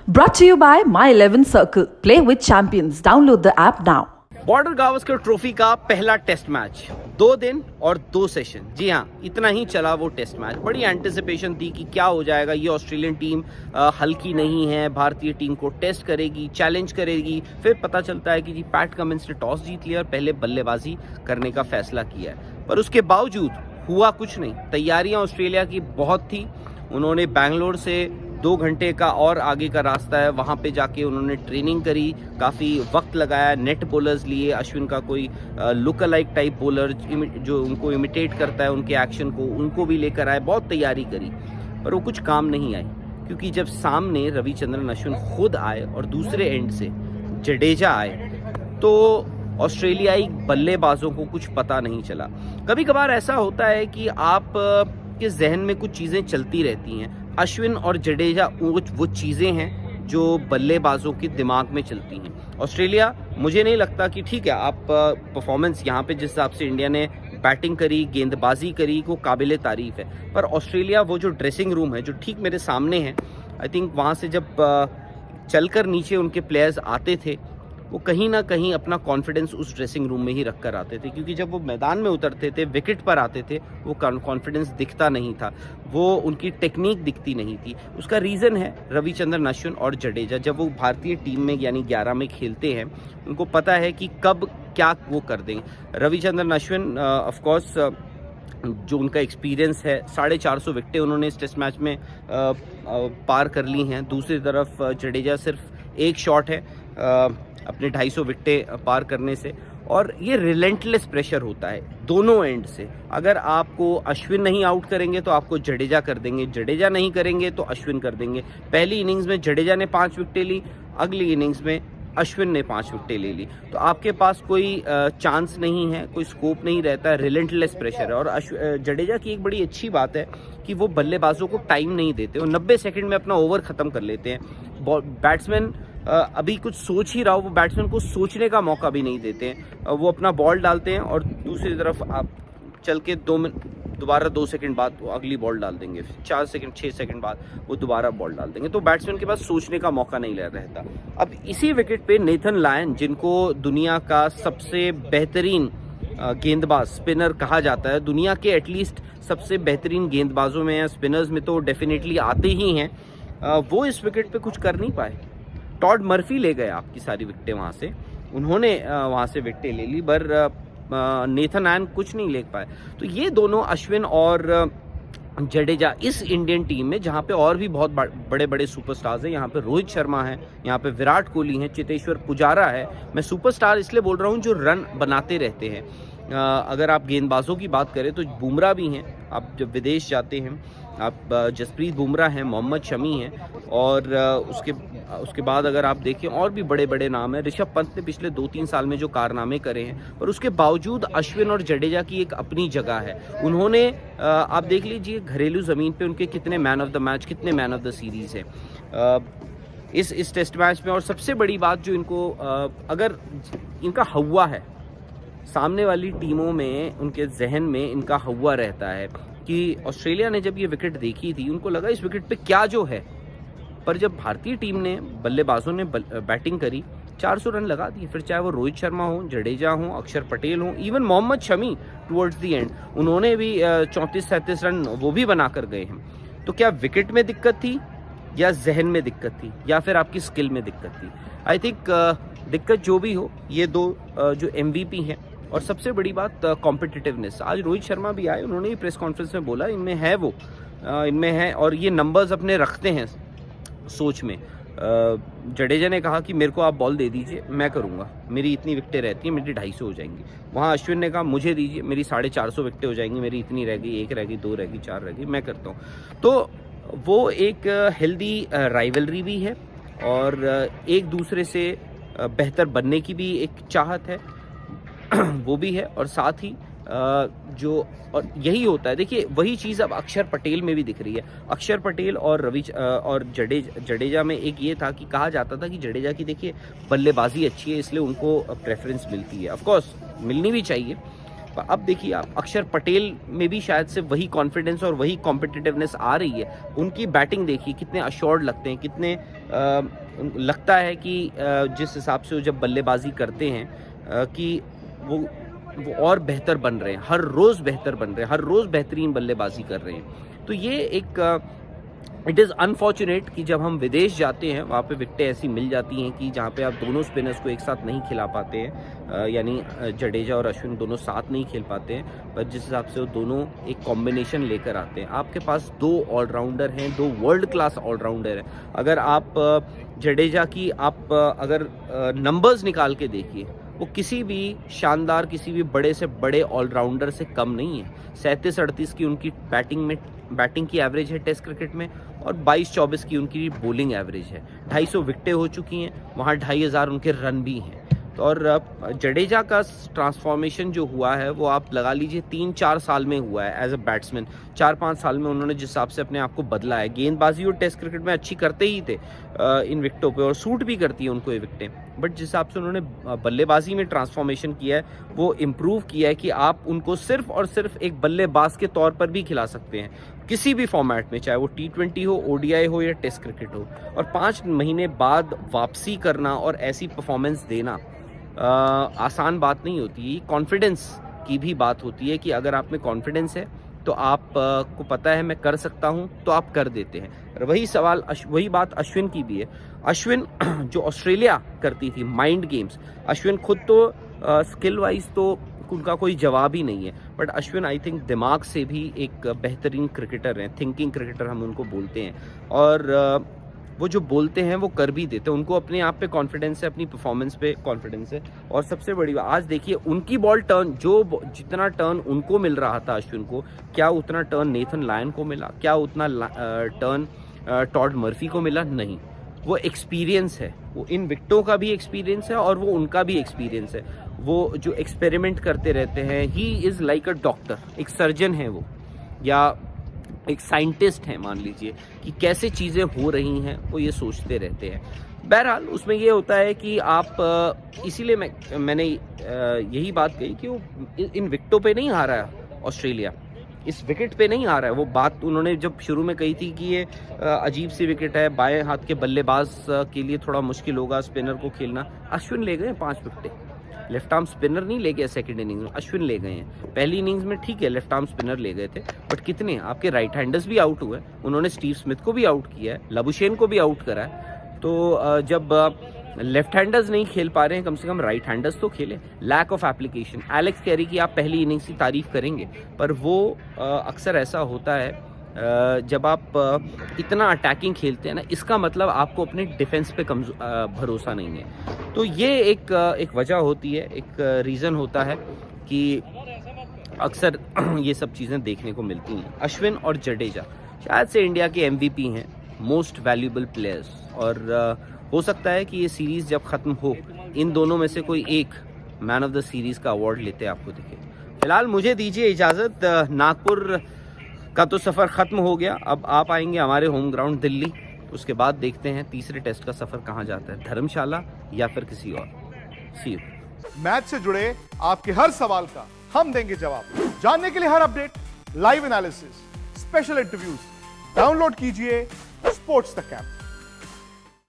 Brought to you by My 11 Circle. Play with champions. Download the app now. Border Gavaskar trophy का पहला test match 2 दिन और 2 session, जी हाँ, इतना ही चला वो टेस्ट मैच। बड़ी एंटिसिपेशन थी कि क्या हो जाएगा, ये ऑस्ट्रेलियन टीम हल्की नहीं है, भारतीय टीम को टेस्ट करेगी, चैलेंज करेगी। फिर पता चलता है कि जी पैट कमिंस ने टॉस जीत लिया और पहले बल्लेबाजी करने का फैसला किया है। पर उसके बावजूद हुआ कुछ नहीं। तैयारियां ऑस्ट्रेलिया की बहुत थी। उन्होंने बैंगलोर से 2 घंटे का और आगे का रास्ता है, वहाँ पे जाके उन्होंने ट्रेनिंग करी, काफ़ी वक्त लगाया, नेट बॉलर्स लिए, अश्विन का कोई लुक अलाइक टाइप बॉलर जो उनको इमिटेट करता है उनके एक्शन को, उनको भी लेकर आए, बहुत तैयारी करी, पर वो कुछ काम नहीं आई। क्योंकि जब सामने रविचंद्रन अश्विन खुद आए और दूसरे एंड से जडेजा आए तो ऑस्ट्रेलियाई बल्लेबाजों को कुछ पता नहीं चला। कभी कभार ऐसा होता है कि आप के जहन में कुछ चीज़ें चलती रहती हैं। अश्विन और जडेजा वो चीज़ें हैं जो बल्लेबाजों के दिमाग में चलती हैं। ऑस्ट्रेलिया, मुझे नहीं लगता कि ठीक है, आप परफॉर्मेंस यहाँ पे जिस हिसाब से इंडिया ने बैटिंग करी, गेंदबाजी करी, वो काबिले तारीफ़ है। पर ऑस्ट्रेलिया वो जो ड्रेसिंग रूम है जो ठीक मेरे सामने है, आई थिंक वहाँ से जब चलकर नीचे उनके प्लेयर्स आते थे, वो कहीं ना कहीं अपना कॉन्फिडेंस उस ड्रेसिंग रूम में ही रख कर आते थे। क्योंकि जब वो मैदान में उतरते थे, विकेट पर आते थे, वो कॉन्फिडेंस दिखता नहीं था, वो उनकी टेक्निक दिखती नहीं थी। उसका रीज़न है रविचंद्रन अश्विन और जडेजा। जब वो भारतीय टीम में यानी 11 में खेलते हैं, उनको पता है कि कब क्या वो कर देंगे। रविचंद्रन अश्विन ऑफकोर्स जो उनका एक्सपीरियंस है, 450 विकेटें उन्होंने इस टेस्ट मैच में पार कर ली हैं। दूसरी तरफ जडेजा सिर्फ एक शॉट है अपने 250 विकेटें पार करने से। और ये रिलेंटलेस प्रेशर होता है दोनों एंड से। अगर आपको अश्विन नहीं आउट करेंगे तो आपको जडेजा कर देंगे, जडेजा नहीं करेंगे तो अश्विन कर देंगे। पहली इनिंग्स में जडेजा ने 5 विकेटें ली, अगली इनिंग्स में अश्विन ने 5 विकेटें ले ली। तो आपके पास कोई चांस नहीं है, कोई स्कोप नहीं रहता है, रिलेंटलेस प्रेशर है। और जडेजा की एक बड़ी अच्छी बात है कि वो बल्लेबाजों को टाइम नहीं देते, वो 90 सेकंड में अपना ओवर ख़त्म कर लेते हैं। बैट्समैन अभी कुछ सोच ही रहा हो, वो बैट्समैन को सोचने का मौका भी नहीं देते हैं। वो अपना बॉल डालते हैं और दूसरी तरफ आप चल के दोबारा 2 सेकंड बाद वो अगली बॉल डाल देंगे, 4 सेकंड 6 सेकंड बाद वो दोबारा बॉल डाल देंगे। तो बैट्समैन के पास सोचने का मौका नहीं रहता। अब इसी विकेट पे नेथन लायन, जिनको दुनिया का सबसे बेहतरीन गेंदबाज स्पिनर कहा जाता है, दुनिया के एटलीस्ट सबसे बेहतरीन गेंदबाजों में या स्पिनर्स में तो डेफिनेटली आते ही हैं, वो इस विकेट पे कुछ कर नहीं पाए। टॉड मर्फी ले गए आपकी सारी विकेटें वहाँ से, उन्होंने वहाँ से विकेटें ले ली, पर नेथन लायन कुछ नहीं ले पाए। तो ये दोनों अश्विन और जडेजा इस इंडियन टीम में, जहाँ पे और भी बहुत बड़े बड़े सुपरस्टार्स हैं, यहाँ पे रोहित शर्मा है, यहाँ पे विराट कोहली हैं, चेतेश्वर पुजारा है। मैं सुपरस्टार इसलिए बोल रहा हूँ जो रन बनाते रहते हैं। अगर आप गेंदबाजों की बात करें तो बुमराह भी हैं। आप जब विदेश जाते हैं, आप जसप्रीत बुमराह हैं, मोहम्मद शमी हैं, और उसके बाद अगर आप देखें और भी बड़े बड़े नाम हैं। ऋषभ पंत ने पिछले 2-3 साल में जो कारनामे करे हैं, पर उसके बावजूद अश्विन और जडेजा की एक अपनी जगह है। उन्होंने आप देख लीजिए घरेलू ज़मीन पे उनके कितने मैन ऑफ द मैच, कितने मैन ऑफ द सीरीज़ हैं इस टेस्ट मैच में। और सबसे बड़ी बात जो इनको अगर इनका हवा है, सामने वाली टीमों में उनके जहन में इनका हवा रहता है कि ऑस्ट्रेलिया ने जब ये विकेट देखी थी, उनको लगा इस विकेट पे क्या जो है। पर जब भारतीय टीम ने, बल्लेबाजों ने बैटिंग करी, 400 रन लगा दिए। फिर चाहे वो रोहित शर्मा हो, जडेजा हो, अक्षर पटेल हो, even Mohammed Shami towards the end उन्होंने भी 34-37 रन वो भी बना कर गए हैं। तो क्या विकेट में दिक्कत थी, या जहन में दिक्कत थी, या फिर आपकी स्किल में दिक्कत थी? आई थिंक दिक्कत जो भी हो, ये दो जो MVP हैं। और सबसे बड़ी बात कॉम्पिटिटिवनेस। आज रोहित शर्मा भी आए, उन्होंने भी प्रेस कॉन्फ्रेंस में बोला इनमें है, वो इनमें है, और ये नंबर्स अपने रखते हैं सोच में। जडेजा ने कहा कि मेरे को आप बॉल दे दीजिए, मैं करूंगा, मेरी इतनी विकेटें रहती हैं, मेरी 250 हो जाएंगी। वहाँ अश्विन ने कहा मुझे दीजिए, मेरी 450 विकेटें हो जाएंगी, मेरी इतनी रह गई, 1 रह गई, 2 रह गई, 4 रह गई, मैं करता हूँ। तो वो एक हेल्दी राइवलरी भी है, और एक दूसरे से बेहतर बनने की भी एक चाहत है, वो भी है। और साथ ही जो, और यही होता है, देखिए वही चीज़ अब अक्षर पटेल में भी दिख रही है। अक्षर पटेल और जडेजा में एक ये था कि कहा जाता था कि जडेजा की देखिए बल्लेबाजी अच्छी है, इसलिए उनको प्रेफरेंस मिलती है। ऑफ कोर्स मिलनी भी चाहिए, अब देखिए आप अक्षर पटेल में भी शायद से वही कॉन्फिडेंस और वही कॉम्पिटिटिवनेस आ रही है। उनकी बैटिंग देखिए कितने अश्योर्ड लगते हैं, कितने लगता है कि जिस हिसाब से वो जब बल्लेबाजी करते हैं कि वो और बेहतर बन रहे हैं, हर रोज़ बेहतर बन रहे हैं, हर रोज़ बेहतरीन बल्लेबाजी कर रहे हैं। तो ये एक इट इज़ अनफॉर्चुनेट कि जब हम विदेश जाते हैं वहाँ पे विकटें ऐसी मिल जाती हैं कि जहाँ पे आप दोनों स्पिनर्स को एक साथ नहीं खिला पाते हैं, यानी जडेजा और अश्विन दोनों साथ नहीं खेल पाते हैं। पर जिस हिसाब से वो दोनों एक कॉम्बिनेशन लेकर आते हैं, आपके पास 2 ऑलराउंडर हैं, 2 वर्ल्ड क्लास ऑलराउंडर हैं। अगर आप जडेजा की आप अगर नंबर्स निकाल के देखिए, वो किसी भी शानदार, किसी भी बड़े से बड़े ऑलराउंडर से कम नहीं है। 37-38 की उनकी बैटिंग की एवरेज है टेस्ट क्रिकेट में, और 22-24 की उनकी बॉलिंग एवरेज है। 250 विकेटें हो चुकी हैं, वहाँ 2500 उनके रन भी हैं। तो और जडेजा का ट्रांसफॉर्मेशन जो हुआ है वो आप लगा लीजिए 3-4 साल में हुआ है एज अ बैट्समैन। 4-5 साल में उन्होंने जिस हिसाब से अपने आप को बदला है, गेंदबाजी और टेस्ट क्रिकेट में अच्छी करते ही थे इन विकेटों पे, और सूट भी करती है उनको ये विकेटें। बट जिस हिसाब से उन्होंने बल्लेबाजी में ट्रांसफॉर्मेशन किया है, वो इम्प्रूव किया है कि आप उनको सिर्फ और सिर्फ एक बल्लेबाज के तौर पर भी खिला सकते हैं किसी भी फॉर्मेट में, चाहे वो T20 हो, ODI हो या टेस्ट क्रिकेट हो। और 5 महीने बाद वापसी करना और ऐसी परफॉर्मेंस देना आसान बात नहीं होती। कॉन्फिडेंस की भी बात होती है कि अगर आप में कॉन्फिडेंस है तो आप को पता है मैं कर सकता हूं, तो आप कर देते हैं। वही बात अश्विन की भी है। अश्विन जो ऑस्ट्रेलिया करती थी माइंड गेम्स, अश्विन खुद तो स्किल वाइज तो उनका कोई जवाब ही नहीं है, बट अश्विन आई थिंक दिमाग से भी एक बेहतरीन क्रिकेटर हैं, थिंकिंग क्रिकेटर हम उनको बोलते हैं। और वो जो बोलते हैं वो कर भी देते हैं। उनको अपने आप पे कॉन्फिडेंस है, अपनी परफॉर्मेंस पे कॉन्फिडेंस है। और सबसे बड़ी बात, आज देखिए उनकी बॉल टर्न, जितना टर्न उनको मिल रहा था अश्विन को, क्या उतना टर्न नेथन लायन को मिला? क्या उतना टर्न टॉड मर्फी को मिला? नहीं। वो एक्सपीरियंस है, वो इन विकेटों का भी एक्सपीरियंस है और वो उनका भी एक्सपीरियंस है। वो जो एक्सपेरिमेंट करते रहते हैं, he is like a doctor, एक सर्जन है वो, या एक साइंटिस्ट है मान लीजिए, कि कैसे चीज़ें हो रही हैं वो ये सोचते रहते हैं। बहरहाल उसमें ये होता है कि आप इसीलिए मैंने यही बात कही कि वो इन विकेटों पे नहीं हारा है ऑस्ट्रेलिया, इस विकेट पे नहीं आ रहा है। वो बात उन्होंने जब शुरू में कही थी कि ये अजीब सी विकेट है, बाएं हाथ के बल्लेबाज के लिए थोड़ा मुश्किल होगा स्पिनर को खेलना। अश्विन ले गए 5 विकेटें, लेफ्ट आर्म स्पिनर नहीं ले गया सेकंड इनिंग्स में, अश्विन ले गए हैं। पहली इनिंग्स में ठीक है लेफ्ट आर्म स्पिनर ले गए थे, बट कितने आपके राइट हैंडर्स भी आउट हुए। उन्होंने स्टीव स्मिथ को भी आउट किया है, लबुशेन को भी आउट करा है। तो जब लेफ्ट हैंडर्स नहीं खेल पा रहे हैं, कम से कम राइट हैंडर्स तो खेले। Lack of application. Alex Carey की आप पहली इनिंग्स की तारीफ करेंगे, पर वो अक्सर ऐसा होता है जब आप इतना अटैकिंग खेलते हैं ना, इसका मतलब आपको अपने डिफेंस पे भरोसा नहीं है। तो ये एक वजह होती है, एक रीज़न होता है कि अक्सर ये सब चीज़ें देखने को मिलती हैं। अश्विन और जडेजा शायद से इंडिया के MVP हैं, मोस्ट वैल्यूएबल प्लेयर्स, और हो सकता है कि ये सीरीज़ जब ख़त्म हो, इन दोनों में से कोई एक मैन ऑफ द सीरीज़ का अवार्ड लेते आपको दिखे। फिलहाल मुझे दीजिए इजाज़त, नागपुर का तो सफ़र ख़त्म हो गया, अब आप आएंगे हमारे होम ग्राउंड दिल्ली। उसके बाद देखते हैं तीसरे टेस्ट का सफ़र कहाँ जाता है, धर्मशाला या फिर किसी और। सी यू। मैच से जुड़े आपके हर सवाल का हम देंगे जवाब। जानने के लिए हर update, live analysis, special interviews, download कीजिए स्पोर्ट्स तक ऐप।